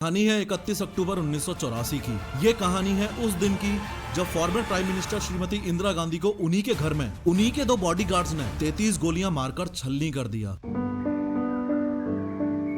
कहानी है 31 अक्टूबर 1984 की। ये कहानी है उस दिन की जब former prime minister Shrimati Indira Gandhi को उन्हीं के घर में उन्हीं के 2 बॉडीगार्ड्स ने 33 गोलियां मारकर छलनी कर दिया।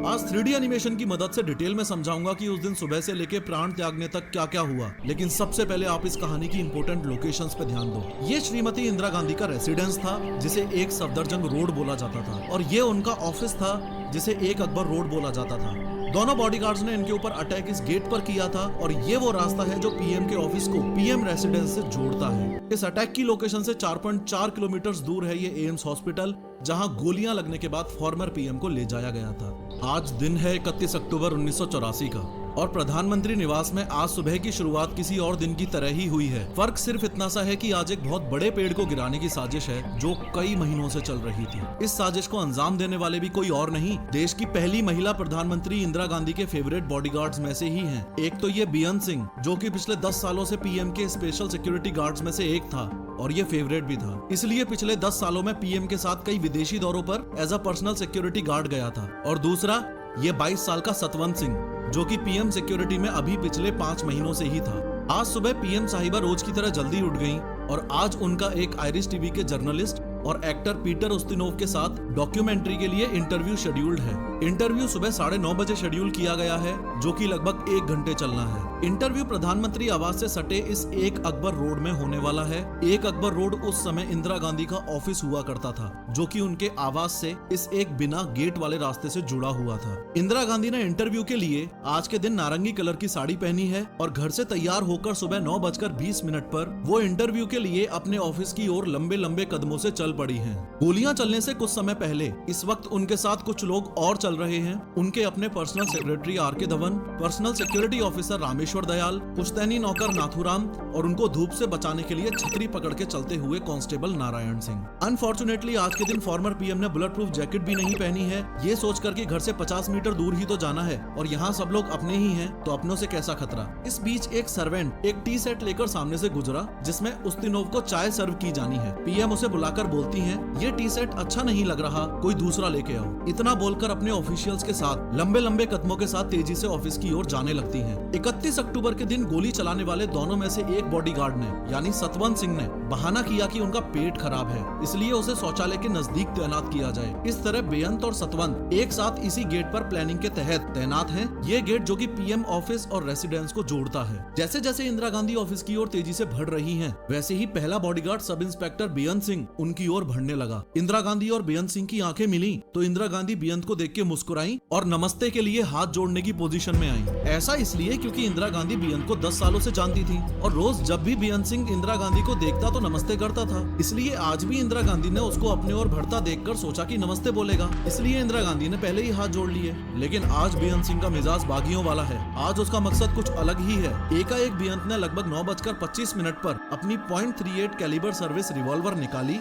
आज 3D एनिमेशन की मदद से डिटेल में समझाऊंगा कि उस दिन सुबह से लेके प्राण त्यागने तक क्या क्या हुआ, लेकिन सबसे पहले आप इस कहानी की इंपॉर्टेंट लोकेशंस पे ध्यान दो। ये श्रीमती इंदिरा गांधी का रेसिडेंस था जिसे एक सफदरजंग रोड बोला जाता था, और ये उनका ऑफिस था जिसे एक अकबर रोड बोला जाता था। दोनों बॉडीगार्ड्स ने इनके ऊपर अटैक इस गेट पर किया था, और ये वो रास्ता है जो पीएम के ऑफिस को पीएम रेसिडेंस से जोड़ता है। इस अटैक की लोकेशन से 4.4 किलोमीटर दूर है ये एम्स हॉस्पिटल, जहां गोलियां लगने के बाद फॉर्मर पीएम को ले जाया गया था। आज दिन है 31 अक्टूबर 1984 का, और प्रधानमंत्री निवास में आज सुबह की शुरुआत किसी और दिन की तरह ही हुई है। फर्क सिर्फ इतना सा है कि आज एक बहुत बड़े पेड़ को गिराने की साजिश है जो कई महीनों से चल रही थी। इस साजिश को अंजाम देने वाले भी कोई और नहीं, देश की पहली महिला प्रधानमंत्री इंदिरा गांधी के फेवरेट बॉडीगार्ड्स में से ही हैं। एक तो ये बेअंत सिंह, जो कि पिछले 10 सालों से पीएम के स्पेशल सिक्योरिटी गार्ड्स में से एक था, और ये फेवरेट भी था, इसलिए पिछले 10 सालों में पीएम के साथ कई विदेशी दौरों पर as a personal security guard गया था। और दूसरा ये 22 साल का सतवंत सिंह, जो कि पीएम सिक्योरिटी में अभी पिछले 5 महीनों से ही था। आज सुबह पीएम साहिबा रोज की तरह जल्दी उठ गईं, और आज उनका एक आयरिश टीवी के जर्नलिस्ट और एक्टर पीटर उस्तिनोव के साथ डॉक्यूमेंट्री के लिए इंटरव्यू शेड्यूल्ड है। इंटरव्यू सुबह 9:30 बजे शेड्यूल किया गया है, जो कि लगभग 1 घंटे चलना है। इंटरव्यू प्रधानमंत्री आवास से सटे इस एक अकबर रोड में होने वाला है। एक अकबर रोड उस समय इंदिरा गांधी का ऑफिस हुआ करता था, जो कि उनके आवास से इस एक बिना गेट वाले रास्ते से जुड़ा हुआ था। इंदिरा गांधी ने इंटरव्यू के लिए आज के दिन नारंगी कलर की साड़ी पहनी है, और घर से तैयार होकर सुबह 9:20 पर वो इंटरव्यू के लिए अपने ऑफिस की ओर लंबे लंबे कदमों से चल पड़ी हैं। गोलियां चलने से कुछ समय पहले इस वक्त उनके साथ कुछ लोग और चल रहे हैं। उनके अपने personal secretary R K. Dhawan, personal security officer Rameshwar Dayal, पुश्तैनी नौकर नाथुराम, और उनको धूप से बचाने के लिए छतरी पकड़ के चलते हुए कांस्टेबल नारायण सिंह। अनफॉर्चुनेटली आज के दिन फॉर्मर पीएम ने बुलेट प्रूफ जैकेट भी नहीं पहनी है, ये सोचकर कि घर से 50 मीटर दूर ही तो जाना है, और यहाँ सब लोग अपने ही हैं, तो अपनों से कैसा खतरा। इस बीच एक सर्वेंट एक टी सेट लेकर सामने से गुजरा, जिसमें उस्तिनोव को चाय सर्व की जानी है। पीएम उसे बुलाकर बोलती हैं, ये टी सेट अच्छा नहीं लग रहा, कोई दूसरा लेके आओ। इतना बोलकर अपने ऑफिशियल्स के साथ लंबे लंबे कदमों के साथ तेजी से ऑफिस की ओर जाने लगती हैं। 31 अक्टूबर के दिन गोली चलाने वाले दोनों में से एक बॉडीगार्ड ने, यानी सतवंत सिंह ने, बहाना किया कि उनका पेट खराब है, इसलिए उसे शौचालय के नजदीक तैनात किया जाए। इस तरह बेअंत और सतवंत एक साथ इसी गेट पर प्लानिंग के तहत तैनात हैं। ये गेट जो कि पीएम ऑफिस और रेसिडेंस को जोड़ता है। जैसे जैसे इंदिरा गांधी ऑफिस की ओर तेजी से बढ़ रही हैं, वैसे ही पहला बॉडीगार्ड सब इंस्पेक्टर बेअंत सिंह उनकी ओर बढ़ने लगा। इंदिरा गांधी और बेअंत सिंह की आंखें मिली तो इंदिरा गांधी बेअंत को देख के मुस्कुराई और नमस्ते के लिए हाथ जोड़ने की पोजीशन में आई। ऐसा इसलिए क्योंकि इंदिरा गांधी बेअंत को 10 सालों से जानती थी, और रोज जब भी बेअंत सिंह इंदिरा गांधी को देखता तो नमस्ते करता था। इसलिए आज भी इंदिरा गांधी ने उसको अपने ओर बढ़ता देखकर सोचा कि नमस्ते बोलेगा, इसलिए इंदिरा गांधी ने पहले ही हाथ जोड़ लिए। लेकिन आज बेअंत सिंह का मिजाज बागियों वाला है। आज उसका मकसद कुछ अलग ही है। एकाएक बेअंत ने लगभग 9:25 पर अपनी .38 कैलिबर सर्विस रिवॉल्वर निकाली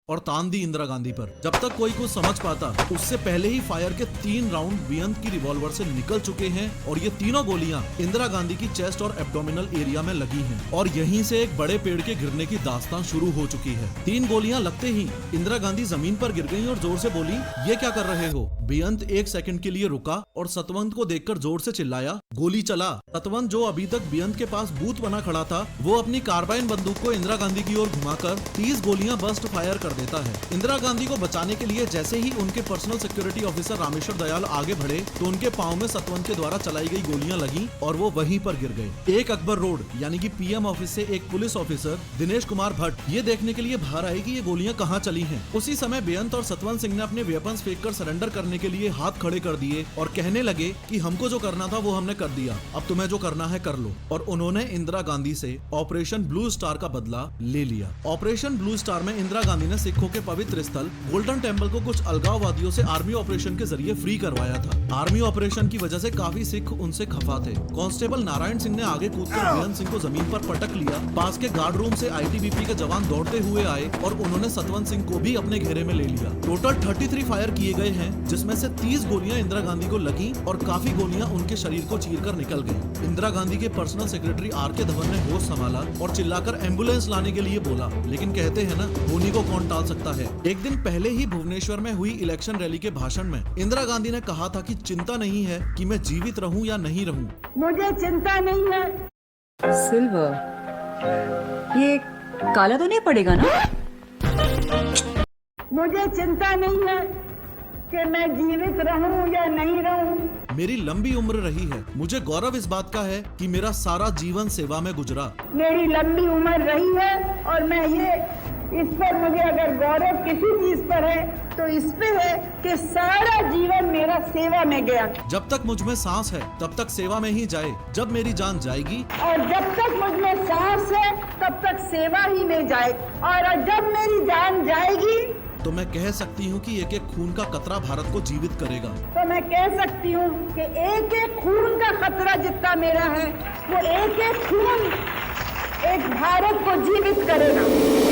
और तान दी इंदिरा गांधी पर। जब तक कोई कुछ समझ पाता, उससे पहले ही फायर के 3 राउंड बेअंत की रिवॉल्वर से निकल चुके हैं, और ये तीनों गोलियां इंदिरा गांधी की चेस्ट और एब्डोमिनल एरिया में लगी हैं, और यहीं से एक बड़े पेड़ के गिरने की दास्तान शुरू हो चुकी है। 3 गोलियां लगते ही इंदिरा गांधी जमीन पर गिर गई और जोर से बोली, ये क्या कर रहे हो? बेअंत 1 सेकंड के लिए रुका और सतवंत को देखकर जोर से चिल्लाया, गोली चला। सतवंत, जो अभी तक बेअंत के पास बूथ बना खड़ा था, वो अपनी कार्बाइन बंदूक को इंदिरा गांधी की ओर घुमाकर 30 गोलियां बर्स्ट फायर कर देता है। इंदिरा गांधी को बचाने के लिए जैसे ही उनके personal security officer Rameshwar Dayal आगे बढ़े, तो उनके पांव में सतवंत के द्वारा चलाई गई गोलियां लगी और वो वहीं पर गिर गए। एक अकबर रोड यानी कि पीएम ऑफिस से एक पुलिस ऑफिसर दिनेश कुमार भट्ट ये देखने के लिए बाहर आए कि ये गोलियां कहां चली हैं। उसी समय बेअंत और सतवंत सिंह ने अपने वेपन्स फेंककर सरेंडर करने के लिए हाथ खड़े कर दिए और कहने लगे कि हमको जो करना था वो हमने कर दिया, अब तुम्हें जो करना है कर लो। और उन्होंने इंदिरा गांधी से ऑपरेशन ब्लू स्टार का बदला ले लिया। ऑपरेशन ब्लू स्टार में इंदिरा गांधी ने सिखों के पवित्र स्थल गोल्डन टेम्पल को कुछ अलगाववादियों से आर्मी ऑपरेशन के जरिए फ्री करवाया था। आर्मी ऑपरेशन की वजह से काफी सिख उनसे खफा थे। कांस्टेबल नारायण सिंह ने आगे कूदकर बेअंत सिंह को जमीन पर पटक लिया। पास के गार्ड रूम से आईटीबीपी के जवान दौड़ते हुए आए और उन्होंने सतवंत सिंह को भी अपने घेरे में ले लिया। टोटल 33 फायर किए गए हैं, जिसमें से 30 गोलियां इंदिरा गांधी को लगी और काफी गोलियां उनके शरीर को चीरकर निकल गई। इंदिरा गांधी के पर्सनल सेक्रेटरी आर.के. धवन ने होश संभाला और चिल्लाकर एम्बुलेंस लाने के लिए बोला, लेकिन कहते हैं ना, होनी को कौन टाल सकता है। एक दिन पहले ही भुवनेश्वर में हुई इलेक्शन रैली के भाषण में इंदिरा गांधी ने कहा था कि चिंता नहीं है कि मैं जीवित रहूं या नहीं रहूं। मुझे चिंता नहीं है। सिल्वर, ये काला तो नहीं पड़ेगा ना? मुझे चिंता नहीं है कि मैं जीवित रहूं या नहीं रहूं। मेरी लंबी उम्र रही है। मुझे गौरव इस बात का है कि मेरा सारा जीवन सेवा में गुजरा। मेरी लंबी उम्र रही है और मैं ये इस पर मुझे अगर गौरव किसी चीज पर है तो इस पे है कि सारा जीवन मेरा सेवा में गया। जब तक मुझ में सांस है तब तक सेवा में ही जाए। जब मेरी जान जाएगी और जब तक मुझ में सांस है तब तक सेवा ही में जाए। और जब मेरी जान जाएगी तो मैं कह सकती हूँ कि एक एक खून का कतरा भारत को जीवित करेगा। तो मैं कह सकती हूँ कि एक एक खून का खतरा जितना मेरा है वो एक एक खून एक भारत को जीवित करेगा।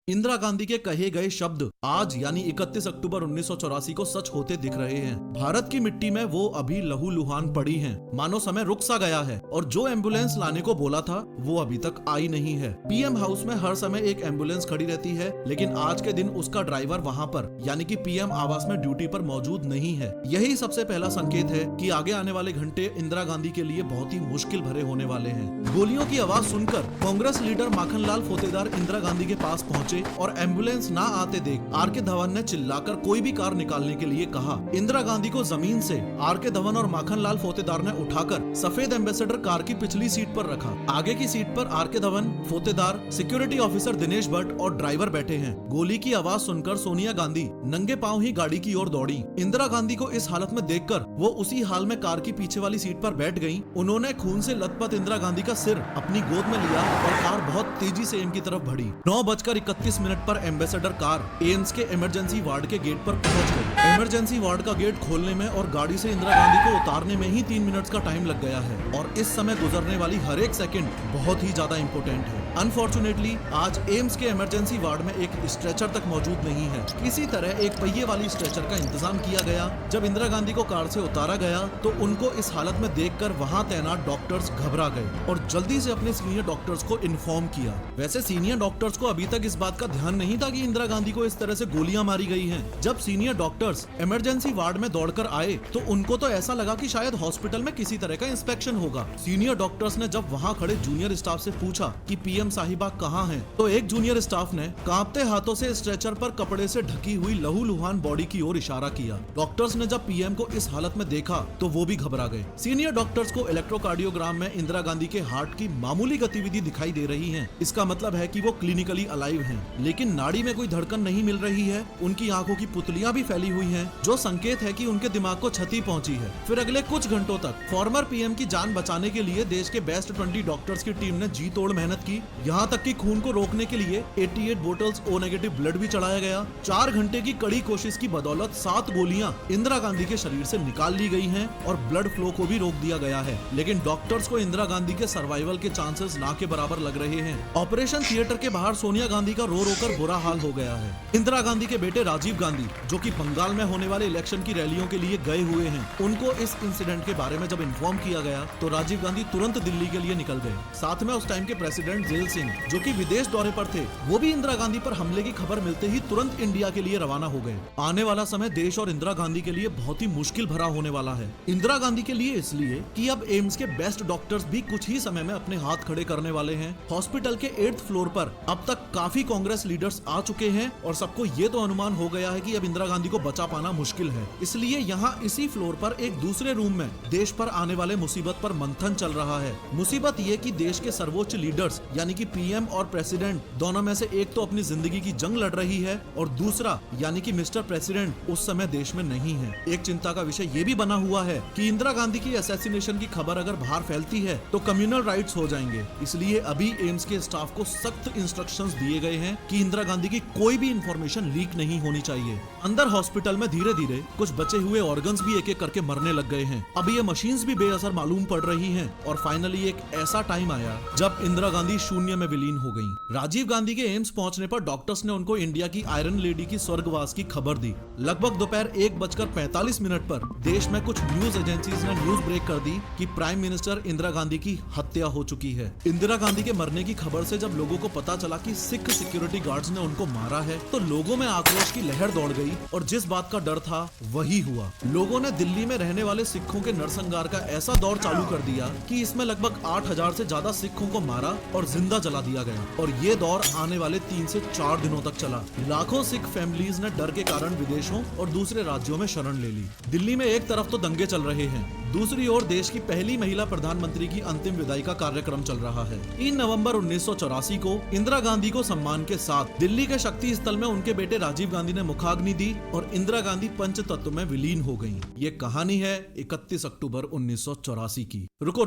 इंदिरा गांधी के कहे गए शब्द आज यानी 31 अक्टूबर 1984 को सच होते दिख रहे हैं। भारत की मिट्टी में वो अभी लहूलुहान पड़ी हैं। मानो समय रुक सा गया है और जो एम्बुलेंस लाने को बोला था वो अभी तक आई नहीं है। पीएम हाउस में हर समय एक एम्बुलेंस खड़ी रहती है, लेकिन आज के दिन उसका ड्राइवर वहाँ पर यानी कि पीएम आवास में ड्यूटी पर मौजूद नहीं है। यही सबसे पहला संकेत है कि आगे आने वाले घंटे इंदिरा गांधी के लिए बहुत ही मुश्किल भरे होने वाले हैं। गोलियों की आवाज सुनकर कांग्रेस लीडर माखनलाल फोतेदार इंदिरा गांधी के पास पहुंचे और एम्बुलेंस ना आते देख आर.के. धवन ने चिल्लाकर कोई भी कार निकालने के लिए कहा। इंदिरा गांधी को जमीन से आर.के. धवन और माखनलाल फोतेदार ने उठाकर सफेद एम्बेसडर कार की पिछली सीट पर रखा। आगे की सीट पर R K. Dhawan, Fotedar, security officer Dinesh Bhatt और ड्राइवर बैठे हैं। गोली की आवाज सुनकर सोनिया गांधी नंगे पांव ही गाड़ी की ओर दौड़ी। इंदिरा गांधी को इस हालत में देखकर वो उसी हाल में कार की पीछे वाली सीट पर बैठ गयी। उन्होंने खून से लथपथ इंदिरा गांधी का सिर अपनी गोद में लिया और कार बहुत तेजी से एम की तरफ बढ़ी। 9:31 पर एम्बेसडर कार एम्स के इमरजेंसी वार्ड के गेट पर पहुंच गई। इमरजेंसी वार्ड का गेट खोलने में और गाड़ी से इंदिरा गांधी को उतारने में ही 3 मिनट का टाइम लग गया है और इस समय गुजरने वाली हर एक सेकंड बहुत ही ज्यादा इम्पोर्टेंट है। अनफॉर्चुनेटली आज एम्स के इमरजेंसी वार्ड में एक स्ट्रेचर तक मौजूद नहीं है। किसी तरह एक पहिए वाली स्ट्रेचर का इंतजाम किया गया। जब इंदिरा गांधी को कार से उतारा गया तो उनको इस हालत में देखकर वहां तैनात डॉक्टर्स घबरा गए और जल्दी से अपने सीनियर डॉक्टर्स को इन्फॉर्म किया। वैसे सीनियर डॉक्टर्स को अभी तक इस बात का ध्यान नहीं था कि इंदिरा गांधी को इस तरह से गोलियां मारी गई हैं। जब सीनियर डॉक्टर्स इमरजेंसी वार्ड में दौड़कर आए तो उनको तो ऐसा लगा कि शायद हॉस्पिटल में किसी तरह का इंस्पेक्शन होगा। सीनियर डॉक्टर्स ने जब वहां खड़े जूनियर स्टाफ से पूछा कि पीएम साहिबा कहां हैं, तो एक जूनियर स्टाफ ने कांपते हाथों से स्ट्रेचर पर कपड़े से ढकी हुई लहूलुहान बॉडी की ओर इशारा किया। डॉक्टर्स ने जब पीएम को इस हालत में देखा तो वो भी घबरा गए। सीनियर डॉक्टर्स को इलेक्ट्रोकार्डियोग्राम में इंदिरा गांधी के हार्ट की मामूली गतिविधि दिखाई दे रही है। इसका मतलब है कि वो क्लिनिकली अलाइव हैं, लेकिन नाड़ी में कोई धड़कन नहीं मिल रही है। उनकी आंखों की पुतलियां भी फैली हुई हैं, जो संकेत है कि उनके दिमाग को क्षति पहुंची है। फिर अगले कुछ घंटों तक फॉर्मर पीएम की जान बचाने के लिए देश के बेस्ट 20 डॉक्टर्स की टीम ने जी तोड़ मेहनत की। यहाँ तक कि खून को रोकने के लिए 88 बोतल्स ओ नेगेटिव ब्लड भी चढ़ाया गया। 4 घंटे की कड़ी कोशिश की बदौलत 7 गोलियां इंदिरा गांधी के शरीर से निकाल ली गई हैं और ब्लड फ्लो को भी रोक दिया गया है। लेकिन डॉक्टर्स को इंदिरा गांधी के सर्वाइवल के चांसेस ना के बराबर लग रहे हैं। ऑपरेशन थिएटर के बाहर सोनिया गांधी का रो रो कर बुरा हाल हो गया है। इंदिरा गांधी के बेटे राजीव गांधी, जो कि बंगाल में होने वाले इलेक्शन की रैलियों के लिए गए हुए हैं, उनको इस इंसिडेंट के बारे में जब इन्फॉर्म किया गया तो राजीव गांधी तुरंत दिल्ली के लिए निकल गए। साथ में उस टाइम के प्रेसिडेंट जेल सिंह, जो कि विदेश दौरे पर थे, वो भी इंदिरा गांधी पर हमले की खबर मिलते ही तुरंत इंडिया के लिए रवाना हो गए। आने वाला समय देश और इंदिरा गांधी के लिए बहुत ही मुश्किल भरा होने वाला है। इंदिरा गांधी के लिए इसलिए कि अब एम्स के बेस्ट डॉक्टर्स भी कुछ ही समय में अपने हाथ खड़े करने वाले हैं। हॉस्पिटल के 8th फ्लोर पर अब तक काफी कांग्रेस लीडर्स आ चुके हैं और सबको ये तो अनुमान हो गया है कि अब इंदिरा गांधी को बचा पाना मुश्किल है। इसलिए यहाँ इसी फ्लोर पर एक दूसरे रूम में देश पर आने वाले मुसीबत पर मंथन चल रहा है। मुसीबत ये कि देश के सर्वोच्च लीडर्स यानी कि पीएम और प्रेसिडेंट दोनों में से एक तो अपनी जिंदगी की जंग लड़ रही है और दूसरा यानी कि मिस्टर प्रेसिडेंट उस समय देश में नहीं है। एक चिंता का विषय ये भी बना हुआ है कि इंदिरा गांधी की असैसिनेशन की खबर अगर बाहर फैलती है तो कम्युनल राइट्स हो जाएंगे। इसलिए अभी एम्स के स्टाफ को सख्त इंस्ट्रक्शंस दिए गए हैं कि इंदिरा गांधी की कोई भी इंफॉर्मेशन लीक नहीं होनी चाहिए। अंदर हॉस्पिटल में धीरे धीरे कुछ बचे हुए ऑर्गन्स भी एक एक करके मरने लग गए हैं। अब ये मशीन्स भी बेअसर मालूम पड़ रही हैं और फाइनली एक ऐसा टाइम आया जब इंदिरा गांधी शून्य में विलीन हो गईं। राजीव गांधी के एम्स पहुंचने पर डॉक्टर्स ने उनको इंडिया की आयरन लेडी की स्वर्गवास की खबर दी। लगभग दोपहर 1:45 पर देश में कुछ न्यूज एजेंसीज ने न्यूज ब्रेक कर दी कि प्राइम मिनिस्टर इंदिरा गांधी की हत्या हो चुकी है। इंदिरा गांधी के मरने की खबर से जब लोगों को पता चला कि सिख सिक्योरिटी गार्ड्स ने उनको मारा है तो लोगों में आक्रोश की लहर दौड़ गई और जिस बात का डर था वही हुआ। लोगों ने दिल्ली में रहने वाले सिखों के नरसंहार का ऐसा दौर चालू कर दिया कि इसमें लगभग 8000 से ज्यादा सिखों को मारा और जिंदा जला दिया गया और ये दौर आने वाले 3 से 4 दिनों तक चला। लाखों सिख फैमिलीज ने डर के कारण विदेशों और दूसरे राज्यों में शरण ले ली। दिल्ली में एक तरफ तो दंगे चल रहे हैं, दूसरी ओर देश की पहली महिला प्रधानमंत्री की अंतिम विदाई का कार्यक्रम चल रहा है। 3 नवंबर 1984 को इंदिरा गांधी को सम्मान के साथ दिल्ली के शक्ति स्थल में उनके बेटे राजीव गांधी ने मुखाग्नि दी और इंदिरा गांधी पंचतत्व में विलीन हो गयी। ये कहानी है 31 अक्टूबर 1984 की। रुको